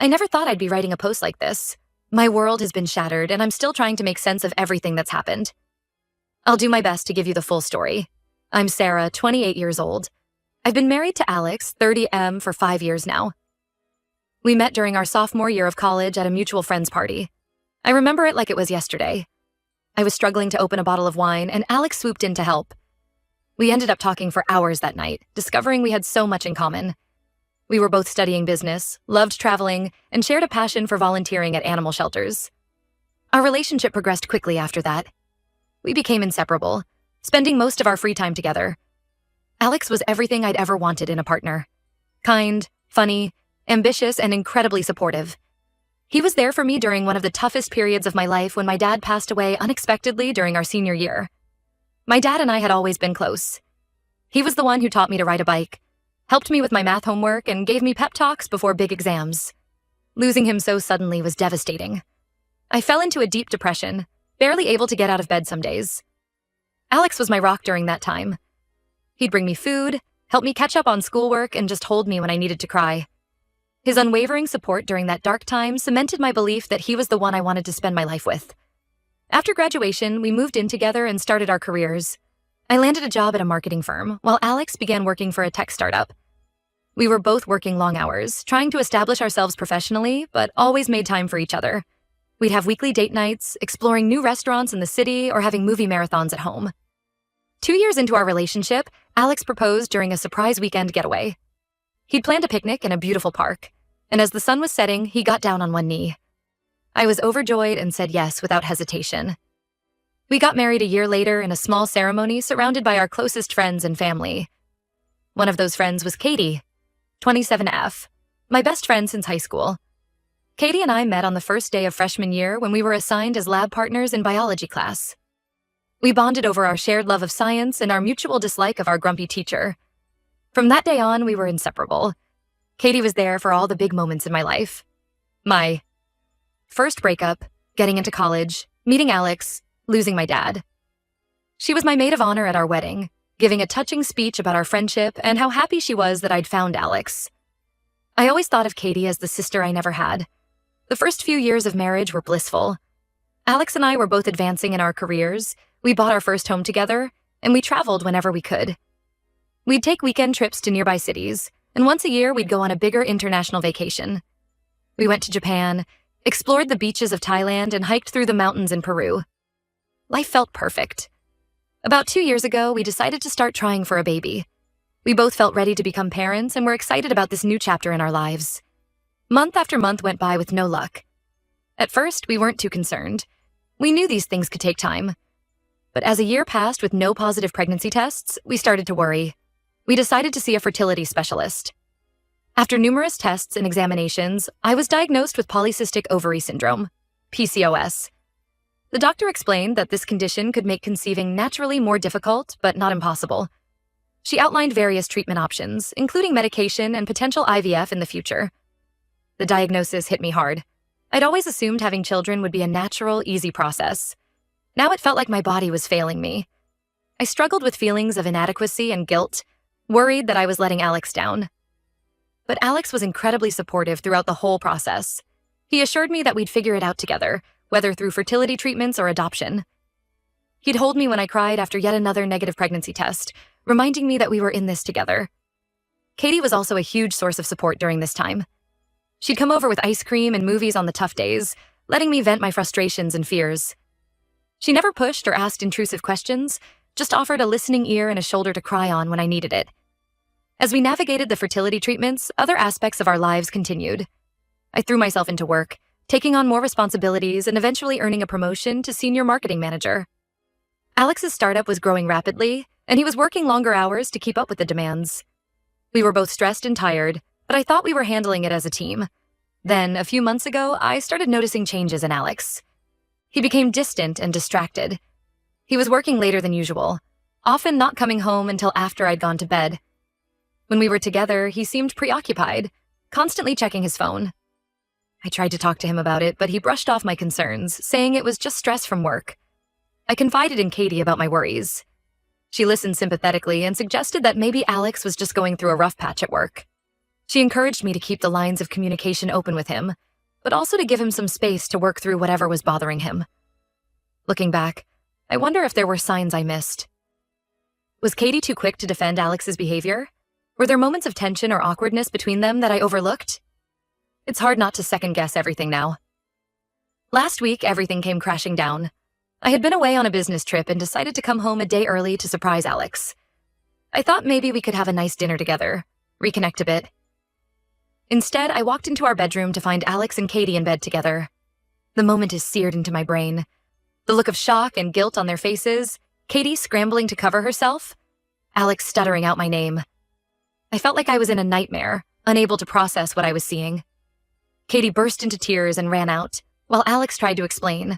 I never thought I'd be writing a post like this. My world has been shattered, and I'm still trying to make sense of everything that's happened. I'll do my best to give you the full story. I'm Sarah, 28 years old. I've been married to Alex, 30M, for 5 years now. We met during our sophomore year of college at a mutual friends party. I remember it like it was yesterday. I was struggling to open a bottle of wine, and Alex swooped in to help. We ended up talking for hours that night, discovering we had so much in common. We were both studying business, loved traveling, and shared a passion for volunteering at animal shelters. Our relationship progressed quickly after that. We became inseparable, spending most of our free time together. Alex was everything I'd ever wanted in a partner. Kind, funny, ambitious, and incredibly supportive. He was there for me during one of the toughest periods of my life when my dad passed away unexpectedly during our senior year. My dad and I had always been close. He was the one who taught me to ride a bike, helped me with my math homework, and gave me pep talks before big exams. Losing him so suddenly was devastating. I fell into a deep depression, barely able to get out of bed some days. Alex was my rock during that time. He'd bring me food, help me catch up on schoolwork, and just hold me when I needed to cry. His unwavering support during that dark time cemented my belief that he was the one I wanted to spend my life with. After graduation, we moved in together and started our careers. I landed a job at a marketing firm, while Alex began working for a tech startup. We were both working long hours, trying to establish ourselves professionally, but always made time for each other. We'd have weekly date nights, exploring new restaurants in the city, or having movie marathons at home. 2 years into our relationship, Alex proposed during a surprise weekend getaway. He'd planned a picnic in a beautiful park, and as the sun was setting, he got down on one knee. I was overjoyed and said yes without hesitation. We got married a year later in a small ceremony surrounded by our closest friends and family. One of those friends was Katie, 27F, my best friend since high school. Katie and I met on the first day of freshman year when we were assigned as lab partners in biology class. We bonded over our shared love of science and our mutual dislike of our grumpy teacher. From that day on, we were inseparable. Katie was there for all the big moments in my life. My first breakup, getting into college, meeting Alex, losing my dad. She was my maid of honor at our wedding, giving a touching speech about our friendship and how happy she was that I'd found Alex. I always thought of Katie as the sister I never had. The first few years of marriage were blissful. Alex and I were both advancing in our careers, we bought our first home together, and we traveled whenever we could. We'd take weekend trips to nearby cities, and once a year we'd go on a bigger international vacation. We went to Japan, explored the beaches of Thailand, and hiked through the mountains in Peru. Life felt perfect. About 2 years ago, we decided to start trying for a baby. We both felt ready to become parents and were excited about this new chapter in our lives. Month after month went by with no luck. At first, we weren't too concerned. We knew these things could take time. But as a year passed with no positive pregnancy tests, we started to worry. We decided to see a fertility specialist. After numerous tests and examinations, I was diagnosed with polycystic ovary syndrome, PCOS. The doctor explained that this condition could make conceiving naturally more difficult, but not impossible. She outlined various treatment options, including medication and potential IVF in the future. The diagnosis hit me hard. I'd always assumed having children would be a natural, easy process. Now it felt like my body was failing me. I struggled with feelings of inadequacy and guilt, worried that I was letting Alex down. But Alex was incredibly supportive throughout the whole process. He assured me that we'd figure it out together, whether through fertility treatments or adoption. He'd hold me when I cried after yet another negative pregnancy test, reminding me that we were in this together. Katie was also a huge source of support during this time. She'd come over with ice cream and movies on the tough days, letting me vent my frustrations and fears. She never pushed or asked intrusive questions, just offered a listening ear and a shoulder to cry on when I needed it. As we navigated the fertility treatments, other aspects of our lives continued. I threw myself into work, taking on more responsibilities and eventually earning a promotion to senior marketing manager. Alex's startup was growing rapidly, and he was working longer hours to keep up with the demands. We were both stressed and tired, but I thought we were handling it as a team. Then, a few months ago, I started noticing changes in Alex. He became distant and distracted. He was working later than usual, often not coming home until after I'd gone to bed. When we were together, he seemed preoccupied, constantly checking his phone. I tried to talk to him about it, but he brushed off my concerns, saying it was just stress from work. I confided in Katie about my worries. She listened sympathetically and suggested that maybe Alex was just going through a rough patch at work. She encouraged me to keep the lines of communication open with him, but also to give him some space to work through whatever was bothering him. Looking back, I wonder if there were signs I missed. Was Katie too quick to defend Alex's behavior? Were there moments of tension or awkwardness between them that I overlooked? It's hard not to second-guess everything now. Last week, everything came crashing down. I had been away on a business trip and decided to come home a day early to surprise Alex. I thought maybe we could have a nice dinner together, reconnect a bit. Instead, I walked into our bedroom to find Alex and Katie in bed together. The moment is seared into my brain. The look of shock and guilt on their faces, Katie scrambling to cover herself, Alex stuttering out my name. I felt like I was in a nightmare, unable to process what I was seeing. Katie burst into tears and ran out, while Alex tried to explain.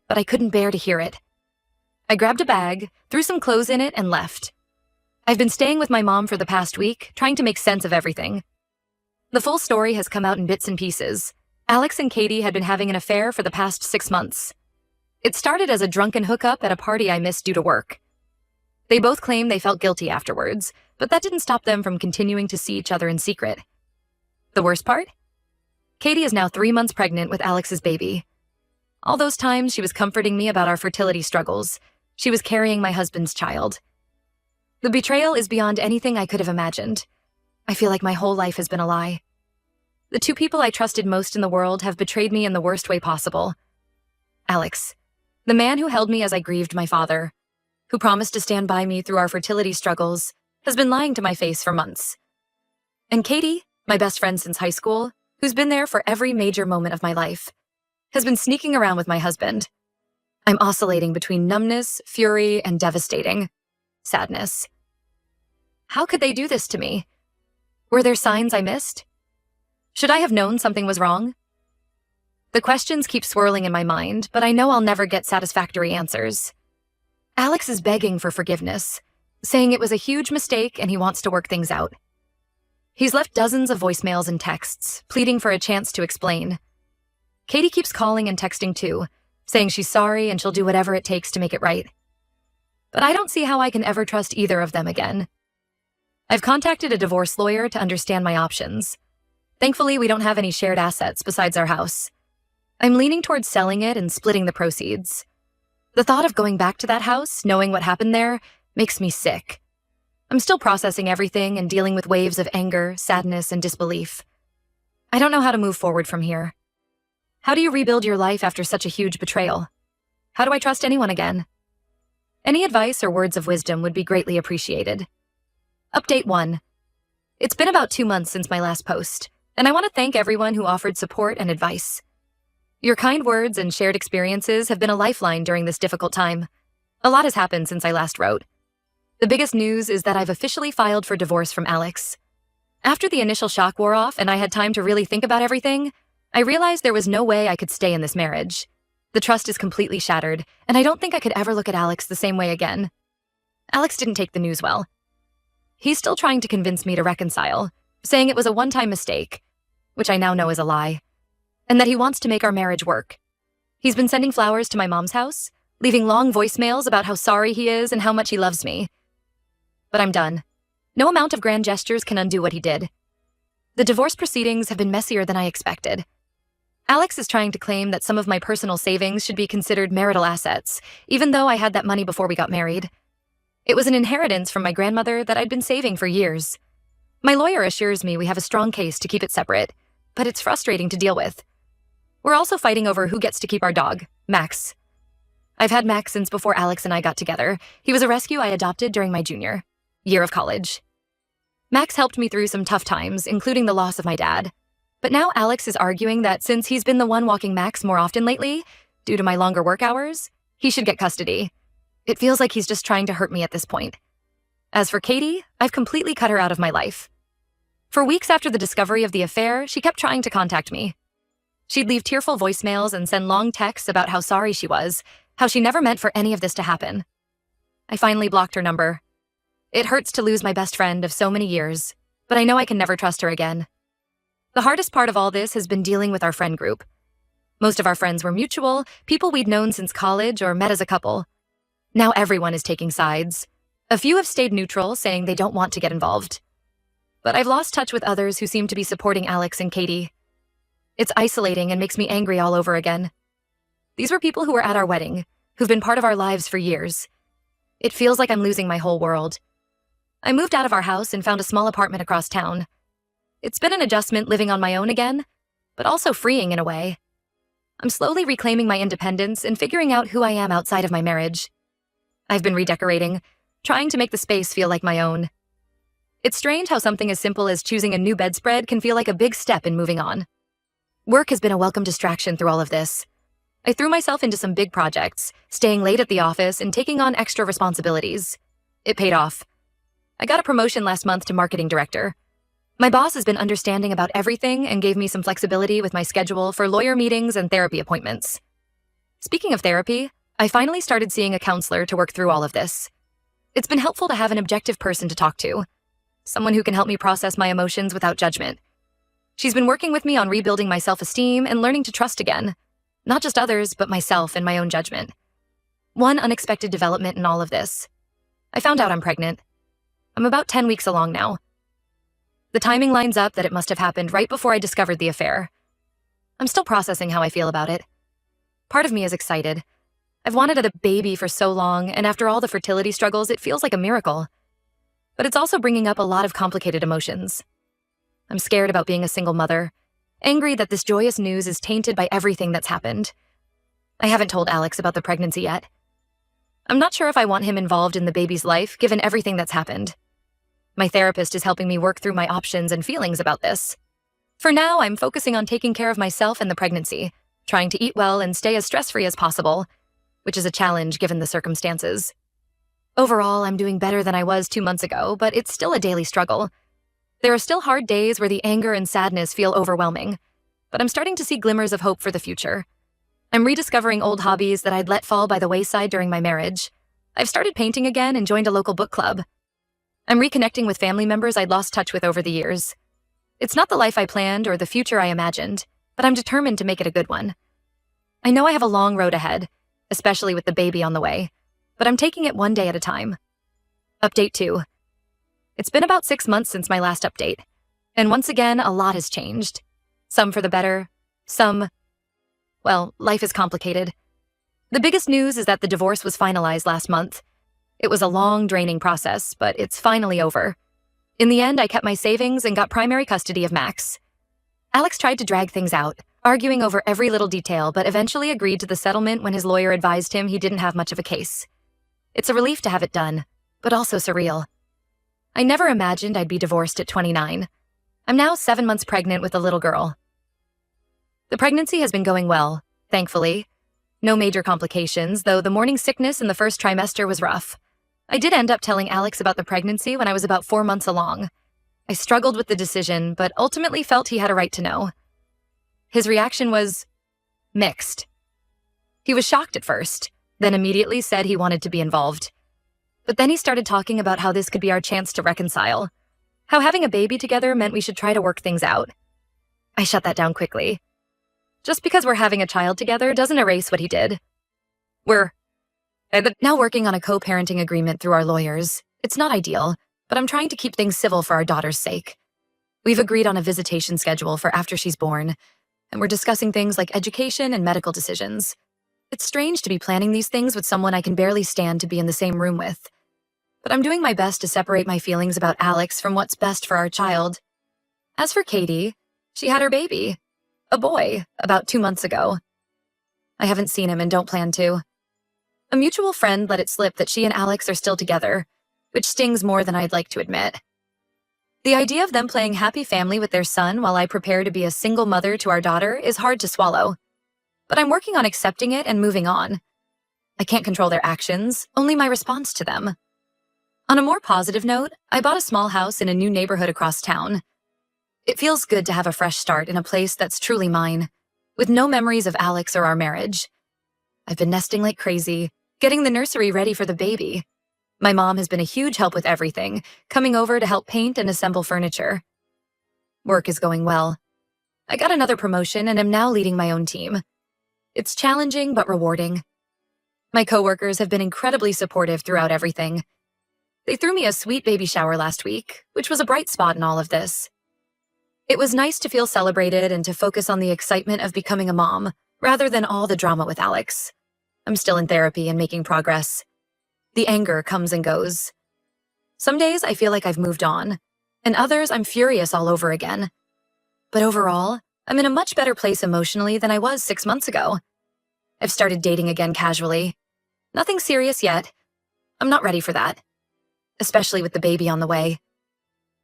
But I couldn't bear to hear it. I grabbed a bag, threw some clothes in it, and left. I've been staying with my mom for the past week, trying to make sense of everything. The full story has come out in bits and pieces. Alex and Katie had been having an affair for the past 6 months. It started as a drunken hookup at a party I missed due to work. They both claimed they felt guilty afterwards, but that didn't stop them from continuing to see each other in secret. The worst part? Katie is now 3 months pregnant with Alex's baby. All those times she was comforting me about our fertility struggles, she was carrying my husband's child. The betrayal is beyond anything I could have imagined. I feel like my whole life has been a lie. The two people I trusted most in the world have betrayed me in the worst way possible. Alex, the man who held me as I grieved my father, who promised to stand by me through our fertility struggles, has been lying to my face for months. And Katie, my best friend since high school, who's been there for every major moment of my life, has been sneaking around with my husband. I'm oscillating between numbness, fury, and devastating sadness. How could they do this to me? Were there signs I missed? Should I have known something was wrong? The questions keep swirling in my mind, but I know I'll never get satisfactory answers. Alex is begging for forgiveness, saying it was a huge mistake and he wants to work things out. He's left dozens of voicemails and texts, pleading for a chance to explain. Katie keeps calling and texting too, saying she's sorry and she'll do whatever it takes to make it right. But I don't see how I can ever trust either of them again. I've contacted a divorce lawyer to understand my options. Thankfully, we don't have any shared assets besides our house. I'm leaning towards selling it and splitting the proceeds. The thought of going back to that house, knowing what happened there, makes me sick. I'm still processing everything and dealing with waves of anger, sadness, and disbelief. I don't know how to move forward from here. How do you rebuild your life after such a huge betrayal? How do I trust anyone again? Any advice or words of wisdom would be greatly appreciated. Update 1. It's been about 2 months since my last post, and I want to thank everyone who offered support and advice. Your kind words and shared experiences have been a lifeline during this difficult time. A lot has happened since I last wrote. The biggest news is that I've officially filed for divorce from Alex. After the initial shock wore off and I had time to really think about everything, I realized there was no way I could stay in this marriage. The trust is completely shattered, and I don't think I could ever look at Alex the same way again. Alex didn't take the news well. He's still trying to convince me to reconcile, saying it was a one-time mistake, which I now know is a lie, and that he wants to make our marriage work. He's been sending flowers to my mom's house, leaving long voicemails about how sorry he is and how much he loves me. But I'm done. No amount of grand gestures can undo what he did. The divorce proceedings have been messier than I expected. Alex is trying to claim that some of my personal savings should be considered marital assets, even though I had that money before we got married. It was an inheritance from my grandmother that I'd been saving for years. My lawyer assures me we have a strong case to keep it separate, but it's frustrating to deal with. We're also fighting over who gets to keep our dog, Max. I've had Max since before Alex and I got together. He was a rescue I adopted during my junior year of college. Max helped me through some tough times, including the loss of my dad. But now Alex is arguing that since he's been the one walking Max more often lately, due to my longer work hours, he should get custody. It feels like he's just trying to hurt me at this point. As for Katie, I've completely cut her out of my life. For weeks after the discovery of the affair, she kept trying to contact me. She'd leave tearful voicemails and send long texts about how sorry she was, how she never meant for any of this to happen. I finally blocked her number. It hurts to lose my best friend of so many years, but I know I can never trust her again. The hardest part of all this has been dealing with our friend group. Most of our friends were mutual, people we'd known since college or met as a couple. Now everyone is taking sides. A few have stayed neutral, saying they don't want to get involved. but I've lost touch with others who seem to be supporting Alex and Katie. It's isolating and makes me angry all over again. These were people who were at our wedding, who've been part of our lives for years. It feels like I'm losing my whole world. I moved out of our house and found a small apartment across town. It's been an adjustment living on my own again, but also freeing in a way. I'm slowly reclaiming my independence and figuring out who I am outside of my marriage. I've been redecorating, trying to make the space feel like my own. It's strange how something as simple as choosing a new bedspread can feel like a big step in moving on. Work has been a welcome distraction through all of this. I threw myself into some big projects, staying late at the office and taking on extra responsibilities. It paid off. I got a promotion last month to marketing director. My boss has been understanding about everything and gave me some flexibility with my schedule for lawyer meetings and therapy appointments. Speaking of therapy, I finally started seeing a counselor to work through all of this. It's been helpful to have an objective person to talk to, someone who can help me process my emotions without judgment. She's been working with me on rebuilding my self-esteem and learning to trust again, not just others, but myself and my own judgment. One unexpected development in all of this. I found out I'm pregnant. I'm about 10 weeks along now. The timing lines up that it must have happened right before I discovered the affair. I'm still processing how I feel about it. Part of me is excited. I've wanted a baby for so long, and after all the fertility struggles, it feels like a miracle. But it's also bringing up a lot of complicated emotions. I'm scared about being a single mother, angry that this joyous news is tainted by everything that's happened. I haven't told Alex about the pregnancy yet. I'm not sure if I want him involved in the baby's life, given everything that's happened. My therapist is helping me work through my options and feelings about this. For now, I'm focusing on taking care of myself and the pregnancy, trying to eat well and stay as stress-free as possible, which is a challenge given the circumstances. Overall, I'm doing better than I was 2 months ago, but it's still a daily struggle. There are still hard days where the anger and sadness feel overwhelming, but I'm starting to see glimmers of hope for the future. I'm rediscovering old hobbies that I'd let fall by the wayside during my marriage. I've started painting again and joined a local book club. I'm reconnecting with family members I'd lost touch with over the years. It's not the life I planned or the future I imagined, but I'm determined to make it a good one. I know I have a long road ahead, especially with the baby on the way, but I'm taking it one day at a time. Update 2. It's been about 6 months since my last update, and once again, a lot has changed. Some for the better, well, life is complicated. The biggest news is that the divorce was finalized last month. It was a long, draining process, but it's finally over. In the end, I kept my savings and got primary custody of Max. Alex tried to drag things out, arguing over every little detail, but eventually agreed to the settlement when his lawyer advised him he didn't have much of a case. It's a relief to have it done, but also surreal. I never imagined I'd be divorced at 29. I'm now 7 months pregnant with a little girl. The pregnancy has been going well, thankfully. No major complications, though the morning sickness in the first trimester was rough. I did end up telling Alex about the pregnancy when I was about 4 months along. I struggled with the decision, but ultimately felt he had a right to know. His reaction was mixed. He was shocked at first, then immediately said he wanted to be involved. But then he started talking about how this could be our chance to reconcile, how having a baby together meant we should try to work things out. I shut that down quickly. Just because we're having a child together doesn't erase what he did. We're now working on a co-parenting agreement through our lawyers. It's not ideal, but I'm trying to keep things civil for our daughter's sake. We've agreed on a visitation schedule for after she's born, and we're discussing things like education and medical decisions. It's strange to be planning these things with someone I can barely stand to be in the same room with. But I'm doing my best to separate my feelings about Alex from what's best for our child. As for Katie, she had her baby, a boy, about 2 months ago. I haven't seen him and don't plan to. A mutual friend let it slip that she and Alex are still together, which stings more than I'd like to admit. The idea of them playing happy family with their son while I prepare to be a single mother to our daughter is hard to swallow. But I'm working on accepting it and moving on. I can't control their actions, only my response to them. On a more positive note, I bought a small house in a new neighborhood across town. It feels good to have a fresh start in a place that's truly mine, with no memories of Alex or our marriage. I've been nesting like crazy, getting the nursery ready for the baby. My mom has been a huge help with everything, coming over to help paint and assemble furniture. Work is going well. I got another promotion and am now leading my own team. It's challenging but rewarding. My coworkers have been incredibly supportive throughout everything. They threw me a sweet baby shower last week, which was a bright spot in all of this. It was nice to feel celebrated and to focus on the excitement of becoming a mom, rather than all the drama with Alex. I'm still in therapy and making progress. The anger comes and goes. Some days I feel like I've moved on, and others I'm furious all over again. But overall, I'm in a much better place emotionally than I was 6 months ago. I've started dating again casually. Nothing serious yet. I'm not ready for that, especially with the baby on the way.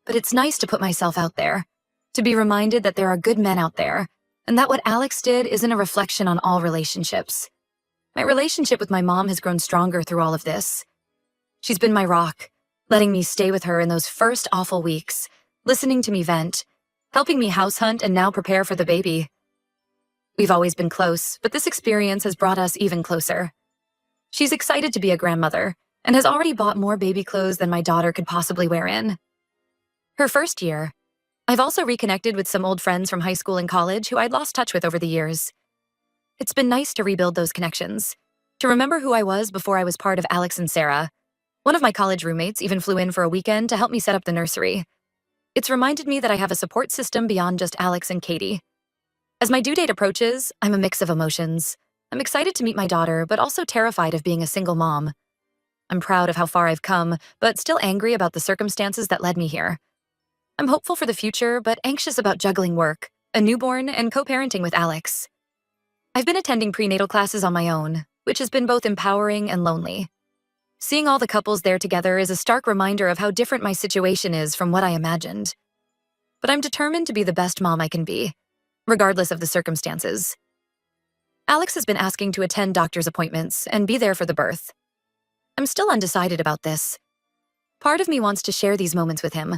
But it's nice to put myself out there, to be reminded that there are good men out there, and that what Alex did isn't a reflection on all relationships. My relationship with my mom has grown stronger through all of this. She's been my rock, letting me stay with her in those first awful weeks, listening to me vent, helping me house hunt and now prepare for the baby. We've always been close, but this experience has brought us even closer. She's excited to be a grandmother and has already bought more baby clothes than my daughter could possibly wear in her first year. I've also reconnected with some old friends from high school and college who I'd lost touch with over the years. It's been nice to rebuild those connections, to remember who I was before I was part of Alex and Sarah. One of my college roommates even flew in for a weekend to help me set up the nursery. It's reminded me that I have a support system beyond just Alex and Katie. As my due date approaches, I'm a mix of emotions. I'm excited to meet my daughter, but also terrified of being a single mom. I'm proud of how far I've come, but still angry about the circumstances that led me here. I'm hopeful for the future, but anxious about juggling work, a newborn, and co-parenting with Alex. I've been attending prenatal classes on my own, which has been both empowering and lonely. Seeing all the couples there together is a stark reminder of how different my situation is from what I imagined. But I'm determined to be the best mom I can be, regardless of the circumstances. Alex has been asking to attend doctor's appointments and be there for the birth. I'm still undecided about this. Part of me wants to share these moments with him.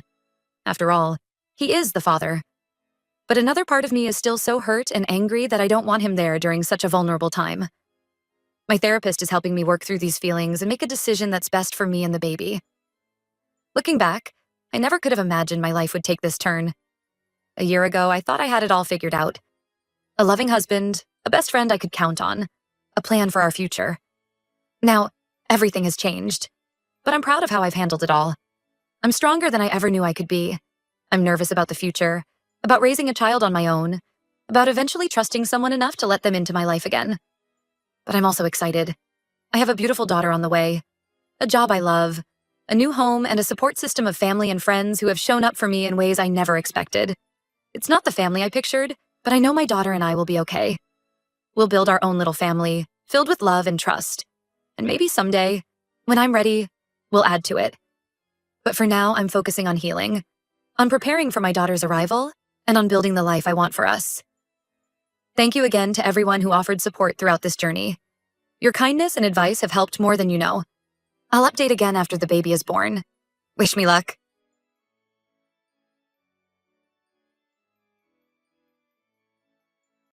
After all, he is the father. But another part of me is still so hurt and angry that I don't want him there during such a vulnerable time. My therapist is helping me work through these feelings and make a decision that's best for me and the baby. Looking back, I never could have imagined my life would take this turn. A year ago, I thought I had it all figured out. A loving husband, a best friend I could count on, a plan for our future. Now, everything has changed, but I'm proud of how I've handled it all. I'm stronger than I ever knew I could be. I'm nervous about the future, about raising a child on my own, about eventually trusting someone enough to let them into my life again. But I'm also excited. I have a beautiful daughter on the way, a job I love, a new home, and a support system of family and friends who have shown up for me in ways I never expected. It's not the family I pictured, but I know my daughter and I will be okay. We'll build our own little family, filled with love and trust. And maybe someday, when I'm ready, we'll add to it. But for now, I'm focusing on healing, on preparing for my daughter's arrival, and on building the life I want for us. Thank you again to everyone who offered support throughout this journey. Your kindness and advice have helped more than you know. I'll update again after the baby is born. Wish me luck.